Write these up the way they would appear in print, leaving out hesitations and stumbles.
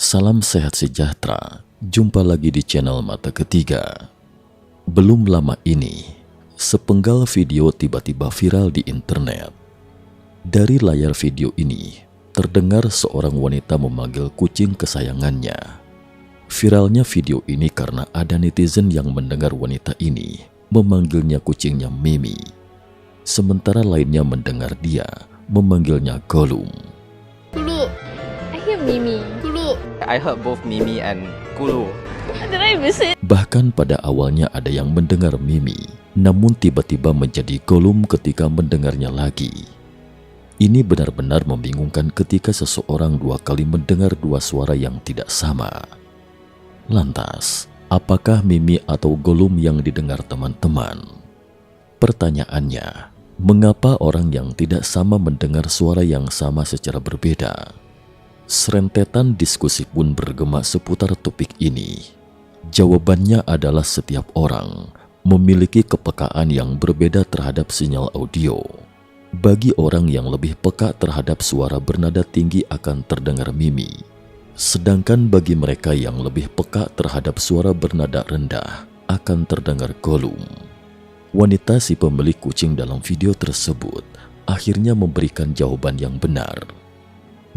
Salam sehat sejahtera, jumpa lagi di channel Mata Ketiga. Belum lama ini, sepenggal video tiba-tiba viral di internet. Dari layar video ini, terdengar seorang wanita memanggil kucing kesayangannya. Viralnya video ini karena ada netizen yang mendengar wanita ini memanggilnya kucingnya Mimi. Sementara lainnya mendengar dia memanggilnya Gollum. Kulu, I hear Mimi. Kulu, I heard both Mimi and Kulu. did I miss it? Bahkan pada awalnya ada yang mendengar Mimi, namun tiba-tiba menjadi Gollum ketika mendengarnya lagi. Ini benar-benar membingungkan ketika seseorang dua kali mendengar dua suara yang tidak sama. Lantas, apakah Mimi atau Gollum yang didengar teman-teman? Pertanyaannya, mengapa orang yang tidak sama mendengar suara yang sama secara berbeda? Serentetan diskusi pun bergema seputar topik ini. Jawabannya adalah setiap orang memiliki kepekaan yang berbeda terhadap sinyal audio. Bagi orang yang lebih peka terhadap suara bernada tinggi akan terdengar Mimi. Sedangkan bagi mereka yang lebih peka terhadap suara bernada rendah akan terdengar Gollum. Wanita si pemilik kucing dalam video tersebut akhirnya memberikan jawaban yang benar.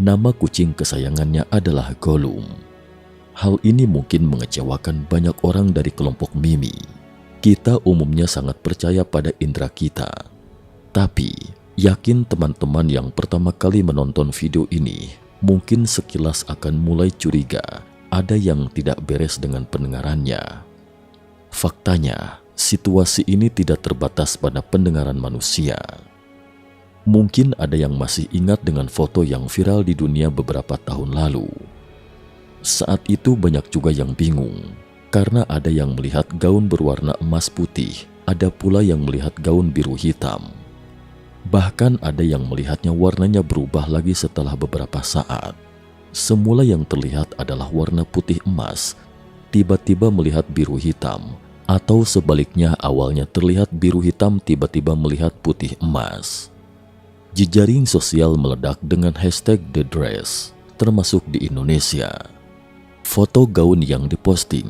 Nama kucing kesayangannya adalah Gollum. Hal ini mungkin mengecewakan banyak orang dari kelompok Mimi. Kita umumnya sangat percaya pada indera kita. Tapi, yakin teman-teman yang pertama kali menonton video ini mungkin sekilas akan mulai curiga ada yang tidak beres dengan pendengarannya. Faktanya, situasi ini tidak terbatas pada pendengaran manusia. Mungkin ada yang masih ingat dengan foto yang viral di dunia beberapa tahun lalu. Saat itu banyak juga yang bingung, karena ada yang melihat gaun berwarna emas putih, ada pula yang melihat gaun biru hitam. Bahkan ada yang melihatnya warnanya berubah lagi setelah beberapa saat. Semula yang terlihat adalah warna putih emas, tiba-tiba melihat biru hitam, atau sebaliknya awalnya terlihat biru hitam tiba-tiba melihat putih emas. Jejaring sosial meledak dengan hashtag The Dress, termasuk di Indonesia. Foto gaun yang diposting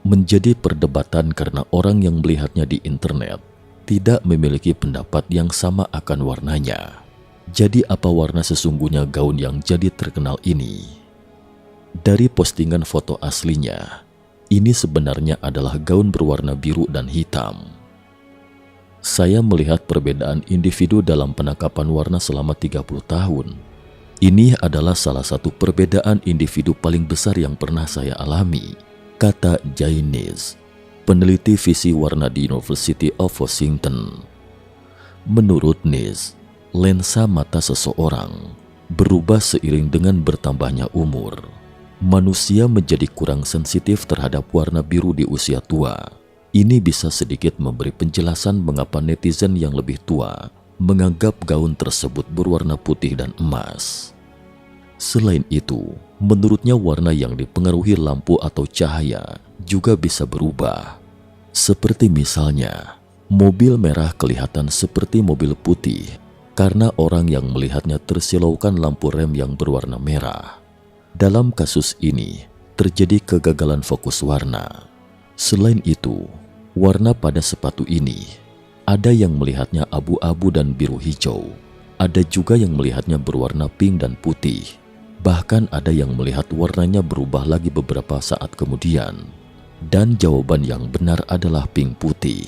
menjadi perdebatan karena orang yang melihatnya di internet tidak memiliki pendapat yang sama akan warnanya. Jadi apa warna sesungguhnya gaun yang jadi terkenal ini? Dari postingan foto aslinya, ini sebenarnya adalah gaun berwarna biru dan hitam. Saya melihat perbedaan individu dalam penangkapan warna selama 30 tahun. Ini adalah salah satu perbedaan individu paling besar yang pernah saya alami, kata Jay Nies, peneliti visi warna di University of Washington. Menurut Nies, lensa mata seseorang berubah seiring dengan bertambahnya umur. Manusia menjadi kurang sensitif terhadap warna biru di usia tua. Ini bisa sedikit memberi penjelasan mengapa netizen yang lebih tua menganggap gaun tersebut berwarna putih dan emas. Selain itu, menurutnya warna yang dipengaruhi lampu atau cahaya juga bisa berubah. Seperti misalnya, mobil merah kelihatan seperti mobil putih karena orang yang melihatnya tersilaukan lampu rem yang berwarna merah. Dalam kasus ini, terjadi kegagalan fokus warna. Selain itu, warna pada sepatu ini, ada yang melihatnya abu-abu dan biru hijau. Ada juga yang melihatnya berwarna pink dan putih. Bahkan ada yang melihat warnanya berubah lagi beberapa saat kemudian. Dan jawaban yang benar adalah pink putih.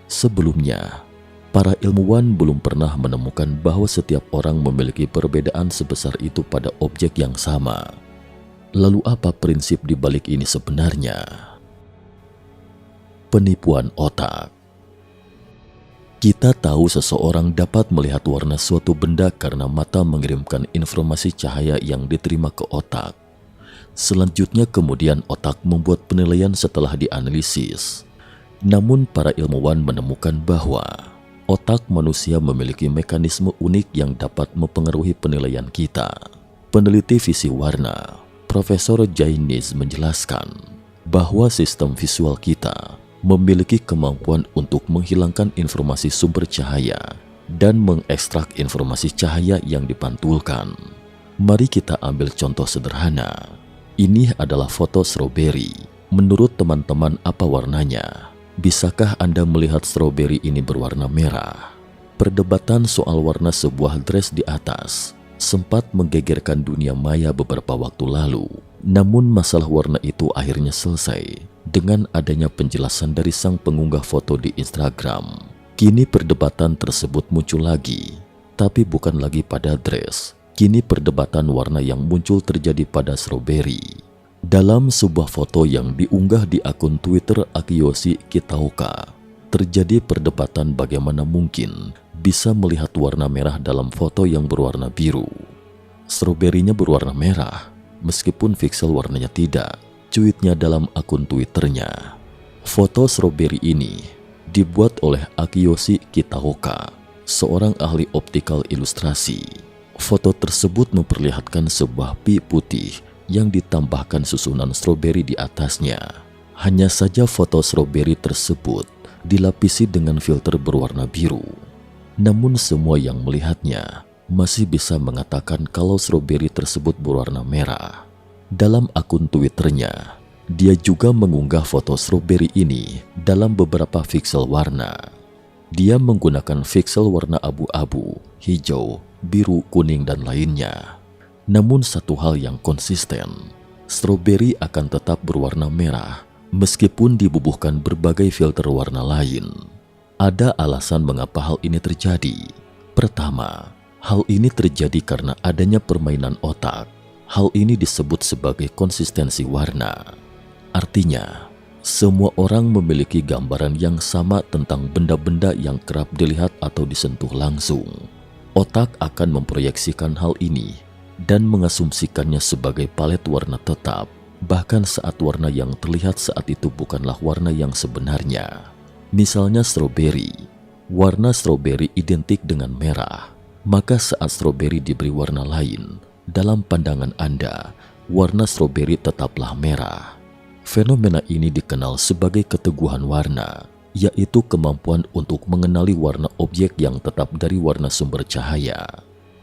Sebelumnya, para ilmuwan belum pernah menemukan bahwa setiap orang memiliki perbedaan sebesar itu pada objek yang sama. Lalu apa prinsip di balik ini sebenarnya? Penipuan otak. Kita tahu seseorang dapat melihat warna suatu benda karena mata mengirimkan informasi cahaya yang diterima ke otak. Selanjutnya kemudian otak membuat penilaian setelah dianalisis. Namun para ilmuwan menemukan bahwa otak manusia memiliki mekanisme unik yang dapat mempengaruhi penilaian kita. Peneliti visi warna, Profesor Jay Nies menjelaskan bahwa sistem visual kita memiliki kemampuan untuk menghilangkan informasi sumber cahaya dan mengekstrak informasi cahaya yang dipantulkan. Mari kita ambil contoh sederhana. Ini adalah foto stroberi. Menurut teman-teman apa warnanya? Bisakah Anda melihat stroberi ini berwarna merah? Perdebatan soal warna sebuah dress di atas sempat menggegerkan dunia maya beberapa waktu lalu. Namun masalah warna itu akhirnya selesai dengan adanya penjelasan dari sang pengunggah foto di Instagram. Kini perdebatan tersebut muncul lagi, tapi bukan lagi pada dress. Kini perdebatan warna yang muncul terjadi pada stroberi. Dalam sebuah foto yang diunggah di akun Twitter Akiyoshi Kitaoka, terjadi perdebatan bagaimana mungkin bisa melihat warna merah dalam foto yang berwarna biru. Stroberinya berwarna merah, meskipun pixel warnanya tidak, cuitnya dalam akun Twitternya. Foto stroberi ini dibuat oleh Akiyoshi Kitaoka, seorang ahli optikal ilustrasi. Foto tersebut memperlihatkan sebuah pi putih yang ditambahkan susunan stroberi di atasnya. Hanya saja foto stroberi tersebut dilapisi dengan filter berwarna biru. Namun semua yang melihatnya masih bisa mengatakan kalau stroberi tersebut berwarna merah. Dalam akun Twitternya, dia juga mengunggah foto stroberi ini dalam beberapa pixel warna. Dia menggunakan pixel warna abu-abu, hijau, biru, kuning, dan lainnya. Namun satu hal yang konsisten, stroberi akan tetap berwarna merah meskipun dibubuhkan berbagai filter warna lain. Ada alasan mengapa hal ini terjadi. Pertama, hal ini terjadi karena adanya permainan otak. Hal ini disebut sebagai konsistensi warna. Artinya, semua orang memiliki gambaran yang sama tentang benda-benda yang kerap dilihat atau disentuh langsung. Otak akan memproyeksikan hal ini dan mengasumsikannya sebagai palet warna tetap, bahkan saat warna yang terlihat saat itu bukanlah warna yang sebenarnya. Misalnya stroberi. Warna stroberi identik dengan merah, maka saat stroberi diberi warna lain, dalam pandangan Anda, warna stroberi tetaplah merah. Fenomena ini dikenal sebagai keteguhan warna, yaitu kemampuan untuk mengenali warna objek yang tetap dari warna sumber cahaya.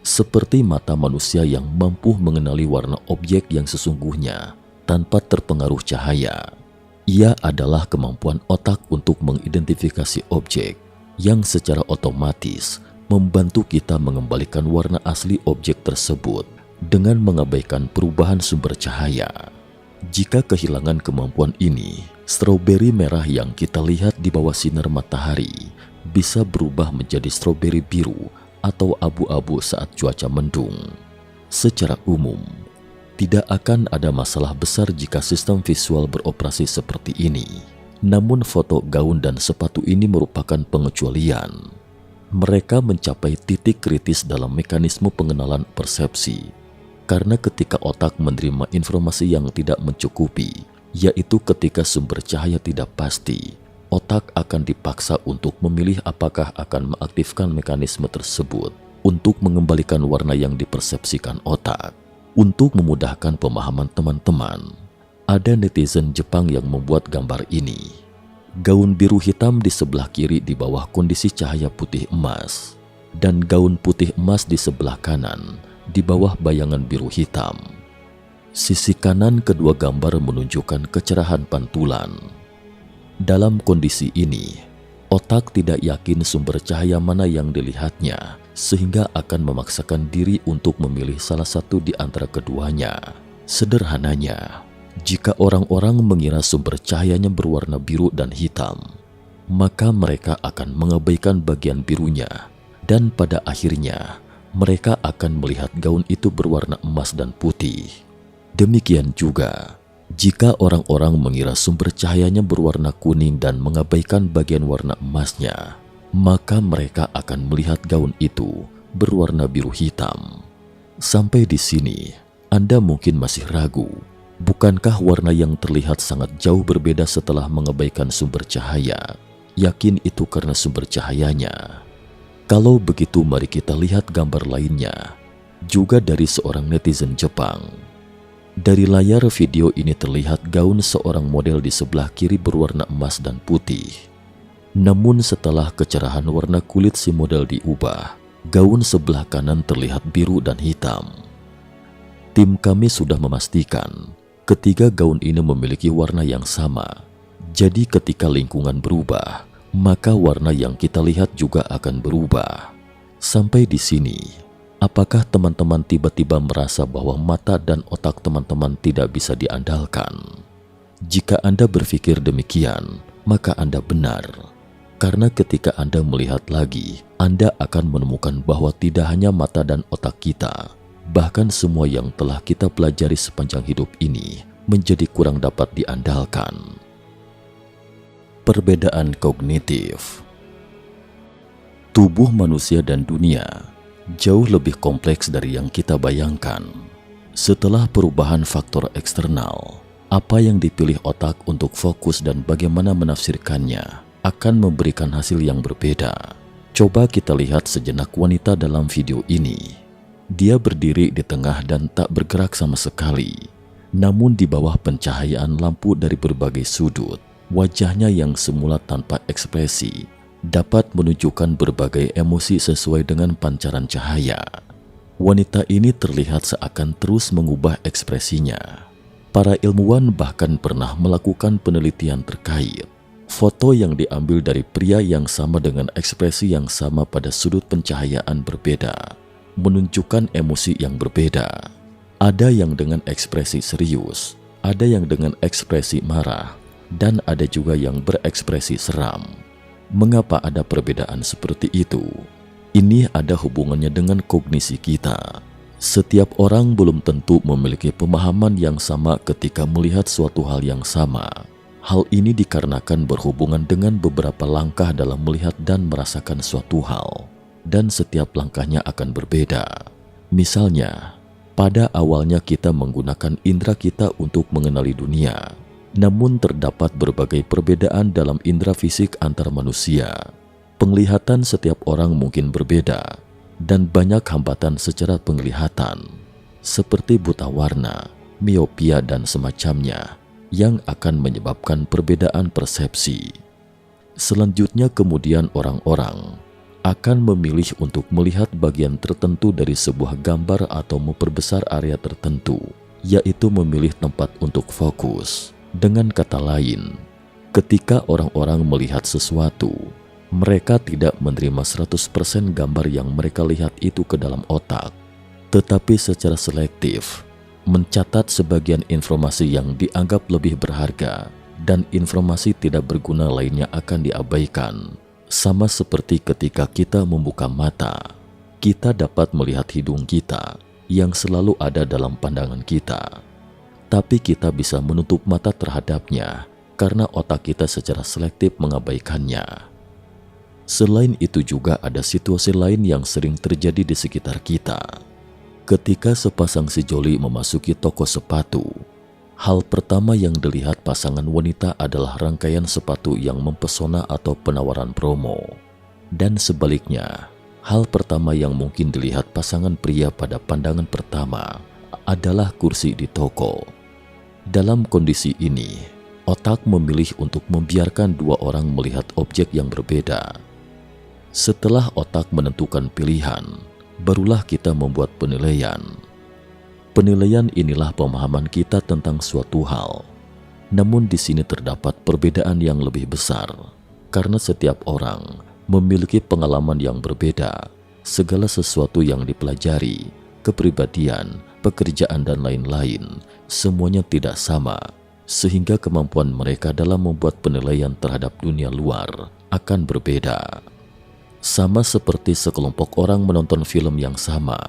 Seperti mata manusia yang mampu mengenali warna objek yang sesungguhnya tanpa terpengaruh cahaya. Ia adalah kemampuan otak untuk mengidentifikasi objek yang secara otomatis membantu kita mengembalikan warna asli objek tersebut dengan mengabaikan perubahan sumber cahaya. Jika kehilangan kemampuan ini, stroberi merah yang kita lihat di bawah sinar matahari bisa berubah menjadi stroberi biru atau abu-abu saat cuaca mendung. Secara umum, tidak akan ada masalah besar jika sistem visual beroperasi seperti ini. Namun foto gaun dan sepatu ini merupakan pengecualian. Mereka mencapai titik kritis dalam mekanisme pengenalan persepsi. Karena ketika otak menerima informasi yang tidak mencukupi, yaitu ketika sumber cahaya tidak pasti, otak akan dipaksa untuk memilih apakah akan mengaktifkan mekanisme tersebut untuk mengembalikan warna yang dipersepsikan otak. Untuk memudahkan pemahaman teman-teman, ada netizen Jepang yang membuat gambar ini. Gaun biru hitam di sebelah kiri di bawah kondisi cahaya putih emas, dan gaun putih emas di sebelah kanan di bawah bayangan biru hitam. Sisi kanan kedua gambar menunjukkan kecerahan pantulan. Dalam kondisi ini, otak tidak yakin sumber cahaya mana yang dilihatnya, sehingga akan memaksakan diri untuk memilih salah satu di antara keduanya. Sederhananya, jika orang-orang mengira sumber cahayanya berwarna biru dan hitam, maka mereka akan mengabaikan bagian birunya, dan pada akhirnya mereka akan melihat gaun itu berwarna emas dan putih. Demikian juga, jika orang-orang mengira sumber cahayanya berwarna kuning dan mengabaikan bagian warna emasnya, maka mereka akan melihat gaun itu berwarna biru hitam. Sampai di sini, Anda mungkin masih ragu. Bukankah warna yang terlihat sangat jauh berbeda setelah mengabaikan sumber cahaya? Yakin itu karena sumber cahayanya? Kalau begitu, mari kita lihat gambar lainnya, juga dari seorang netizen Jepang. Dari layar video ini terlihat gaun seorang model di sebelah kiri berwarna emas dan putih. Namun setelah kecerahan warna kulit si model diubah, gaun sebelah kanan terlihat biru dan hitam. Tim kami sudah memastikan Ketiga gaun ini memiliki warna yang sama. Jadi ketika lingkungan berubah, maka warna yang kita lihat juga akan berubah. Sampai di sini, apakah teman-teman tiba-tiba merasa bahwa mata dan otak teman-teman tidak bisa diandalkan? Jika Anda berpikir demikian, maka Anda benar. Karena ketika Anda melihat lagi, Anda akan menemukan bahwa tidak hanya mata dan otak kita, bahkan semua yang telah kita pelajari sepanjang hidup ini menjadi kurang dapat diandalkan. Perbedaan kognitif. Tubuh manusia dan dunia jauh lebih kompleks dari yang kita bayangkan. Setelah perubahan faktor eksternal, apa yang dipilih otak untuk fokus dan bagaimana menafsirkannya akan memberikan hasil yang berbeda. Coba kita lihat sejenak wanita dalam video ini. Dia berdiri di tengah dan tak bergerak sama sekali. Namun di bawah pencahayaan lampu dari berbagai sudut, wajahnya yang semula tanpa ekspresi dapat menunjukkan berbagai emosi sesuai dengan pancaran cahaya. Wanita ini terlihat seakan terus mengubah ekspresinya. Para ilmuwan bahkan pernah melakukan penelitian terkait. Foto yang diambil dari pria yang sama dengan ekspresi yang sama pada sudut pencahayaan berbeda menunjukkan emosi yang berbeda. Ada yang dengan ekspresi serius, ada yang dengan ekspresi marah, dan ada juga yang berekspresi seram. Mengapa ada perbedaan seperti itu? Ini ada hubungannya dengan kognisi kita. Setiap orang belum tentu memiliki pemahaman yang sama ketika melihat suatu hal yang sama. Hal ini dikarenakan berhubungan dengan beberapa langkah dalam melihat dan merasakan suatu hal, dan setiap langkahnya akan berbeda. Misalnya, pada awalnya kita menggunakan indera kita untuk mengenali dunia, namun terdapat berbagai perbedaan dalam indera fisik antar manusia. Penglihatan setiap orang mungkin berbeda, dan banyak hambatan secara penglihatan, seperti buta warna, miopia, dan semacamnya, yang akan menyebabkan perbedaan persepsi. Selanjutnya kemudian orang-orang akan memilih untuk melihat bagian tertentu dari sebuah gambar atau memperbesar area tertentu, yaitu memilih tempat untuk fokus. Dengan kata lain, ketika orang-orang melihat sesuatu, mereka tidak menerima 100% gambar yang mereka lihat itu ke dalam otak, tetapi secara selektif mencatat sebagian informasi yang dianggap lebih berharga dan informasi tidak berguna lainnya akan diabaikan. Sama seperti ketika kita membuka mata, kita dapat melihat hidung kita yang selalu ada dalam pandangan kita. Tapi kita bisa menutup mata terhadapnya karena otak kita secara selektif mengabaikannya. Selain itu juga ada situasi lain yang sering terjadi di sekitar kita. Ketika sepasang sejoli memasuki toko sepatu, hal pertama yang dilihat pasangan wanita adalah rangkaian sepatu yang mempesona atau penawaran promo. Dan sebaliknya, hal pertama yang mungkin dilihat pasangan pria pada pandangan pertama adalah kursi di toko. Dalam kondisi ini, otak memilih untuk membiarkan dua orang melihat objek yang berbeda. Setelah otak menentukan pilihan, barulah kita membuat penilaian. Penilaian inilah pemahaman kita tentang suatu hal. Namun di sini terdapat perbedaan yang lebih besar, karena setiap orang memiliki pengalaman yang berbeda. Segala sesuatu yang dipelajari, kepribadian, pekerjaan, dan lain-lain, semuanya tidak sama, sehingga kemampuan mereka dalam membuat penilaian terhadap dunia luar akan berbeda. Sama seperti sekelompok orang menonton film yang sama,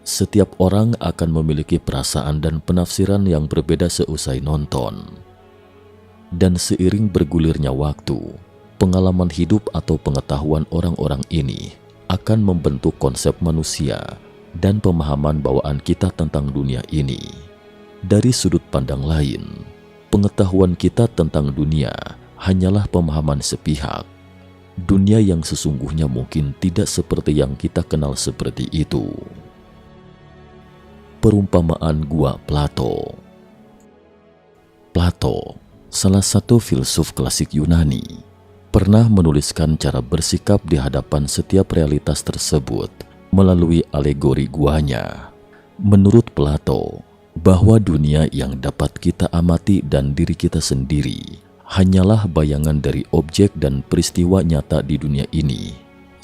setiap orang akan memiliki perasaan dan penafsiran yang berbeda seusai nonton. Dan seiring bergulirnya waktu, pengalaman hidup atau pengetahuan orang-orang ini akan membentuk konsep manusia dan pemahaman bawaan kita tentang dunia ini. Dari sudut pandang lain, pengetahuan kita tentang dunia hanyalah pemahaman sepihak. Dunia yang sesungguhnya mungkin tidak seperti yang kita kenal seperti itu. Perumpamaan Gua Plato. Plato, salah satu filsuf klasik Yunani, pernah menuliskan cara bersikap di hadapan setiap realitas tersebut melalui alegori guanya. Menurut Plato, bahwa dunia yang dapat kita amati dan diri kita sendiri hanyalah bayangan dari objek dan peristiwa nyata di dunia ini.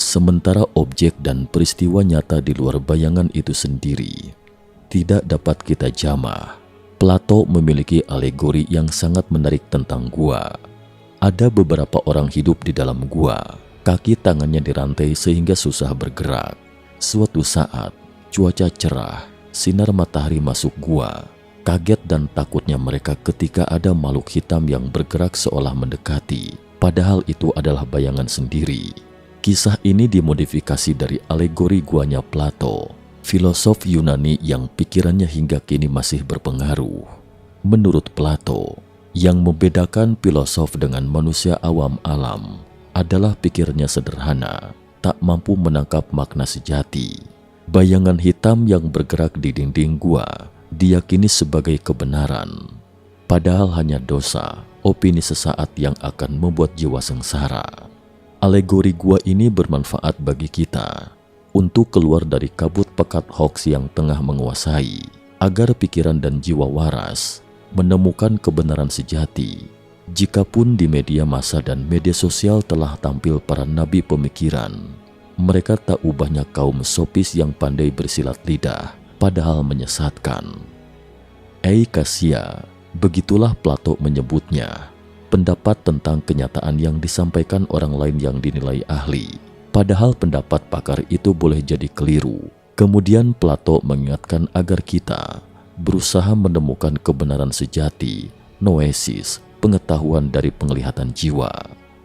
Sementara objek dan peristiwa nyata di luar bayangan itu sendiri tidak dapat kita jamah. Plato memiliki alegori yang sangat menarik tentang gua. Ada beberapa orang hidup di dalam gua, kaki tangannya dirantai sehingga susah bergerak. Suatu saat, cuaca cerah, sinar matahari masuk gua. Kaget dan takutnya mereka ketika ada makhluk hitam yang bergerak seolah mendekati, padahal itu adalah bayangan sendiri. Kisah ini dimodifikasi dari alegori guanya Plato, filosof Yunani yang pikirannya hingga kini masih berpengaruh. Menurut Plato, yang membedakan filosof dengan manusia awam alam adalah pikirnya sederhana, tak mampu menangkap makna sejati. Bayangan hitam yang bergerak di dinding gua diyakini sebagai kebenaran, padahal hanya dosa, opini sesaat yang akan membuat jiwa sengsara. Alegori gua ini bermanfaat bagi kita untuk keluar dari kabut pekat hoaks yang tengah menguasai, agar pikiran dan jiwa waras menemukan kebenaran sejati. Jikapun di media massa dan media sosial telah tampil para nabi pemikiran, mereka tak ubahnya kaum sofis yang pandai bersilat lidah, padahal menyesatkan. Eikasia, begitulah Plato menyebutnya, pendapat tentang kenyataan yang disampaikan orang lain yang dinilai ahli, padahal pendapat pakar itu boleh jadi keliru. Kemudian Plato mengingatkan agar kita berusaha menemukan kebenaran sejati, noesis, pengetahuan dari penglihatan jiwa.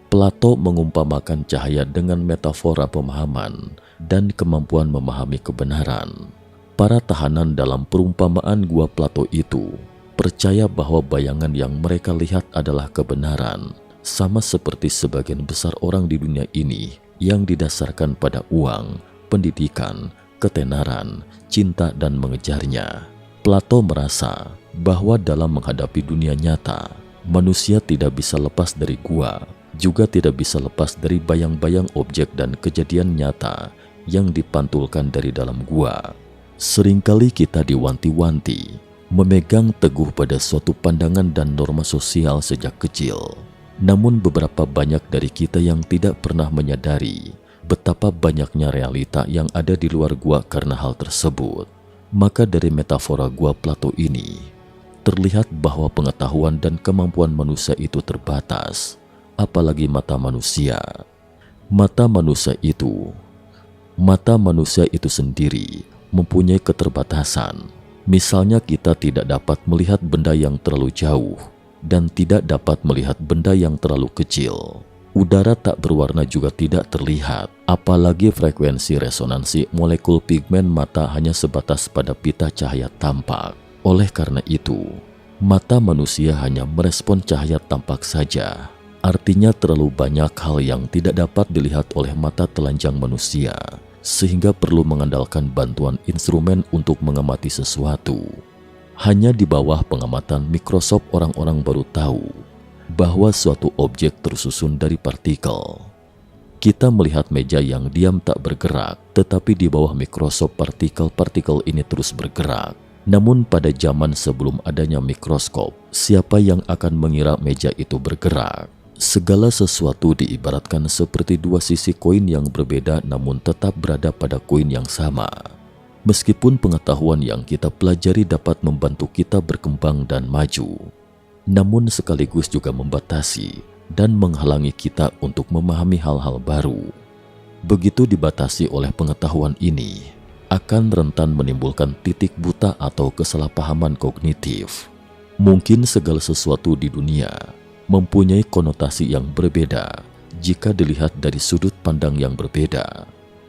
Plato mengumpamakan cahaya dengan metafora pemahaman dan kemampuan memahami kebenaran. Para tahanan dalam perumpamaan gua Plato itu percaya bahwa bayangan yang mereka lihat adalah kebenaran, sama seperti sebagian besar orang di dunia ini yang didasarkan pada uang, pendidikan, ketenaran, cinta dan mengejarnya. Plato merasa bahwa dalam menghadapi dunia nyata, manusia tidak bisa lepas dari gua, juga tidak bisa lepas dari bayang-bayang objek dan kejadian nyata yang dipantulkan dari dalam gua. Seringkali kita diwanti-wanti memegang teguh pada suatu pandangan dan norma sosial sejak kecil. Namun beberapa banyak dari kita yang tidak pernah menyadari betapa banyaknya realita yang ada di luar gua karena hal tersebut. Maka dari metafora gua Plato ini, terlihat bahwa pengetahuan dan kemampuan manusia itu terbatas, apalagi mata manusia. Mata manusia itu sendiri mempunyai keterbatasan. Misalnya kita tidak dapat melihat benda yang terlalu jauh dan tidak dapat melihat benda yang terlalu kecil. Udara tak berwarna juga tidak terlihat, apalagi frekuensi resonansi molekul pigmen mata hanya sebatas pada pita cahaya tampak. Oleh karena itu, mata manusia hanya merespon cahaya tampak saja. Artinya terlalu banyak hal yang tidak dapat dilihat oleh mata telanjang manusia, sehingga perlu mengandalkan bantuan instrumen untuk mengamati sesuatu. Hanya di bawah pengamatan mikroskop orang-orang baru tahu bahwa suatu objek tersusun dari partikel. Kita melihat meja yang diam tak bergerak, tetapi di bawah mikroskop partikel-partikel ini terus bergerak. Namun pada zaman sebelum adanya mikroskop, siapa yang akan mengira meja itu bergerak? Segala sesuatu diibaratkan seperti dua sisi koin yang berbeda namun tetap berada pada koin yang sama. Meskipun pengetahuan yang kita pelajari dapat membantu kita berkembang dan maju, namun sekaligus juga membatasi dan menghalangi kita untuk memahami hal-hal baru. Begitu dibatasi oleh pengetahuan ini, akan rentan menimbulkan titik buta atau kesalahpahaman kognitif. Mungkin segala sesuatu di dunia mempunyai konotasi yang berbeda jika dilihat dari sudut pandang yang berbeda.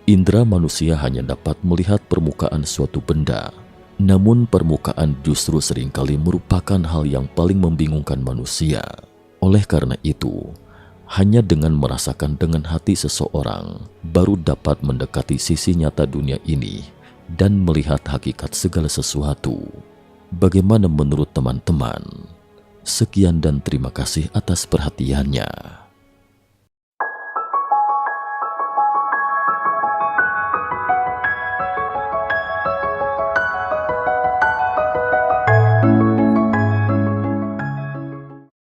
Indra manusia hanya dapat melihat permukaan suatu benda, namun permukaan justru seringkali merupakan hal yang paling membingungkan manusia. Oleh karena itu, hanya dengan merasakan dengan hati seseorang baru dapat mendekati sisi nyata dunia ini dan melihat hakikat segala sesuatu. Bagaimana menurut teman-teman? Sekian dan terima kasih atas perhatiannya.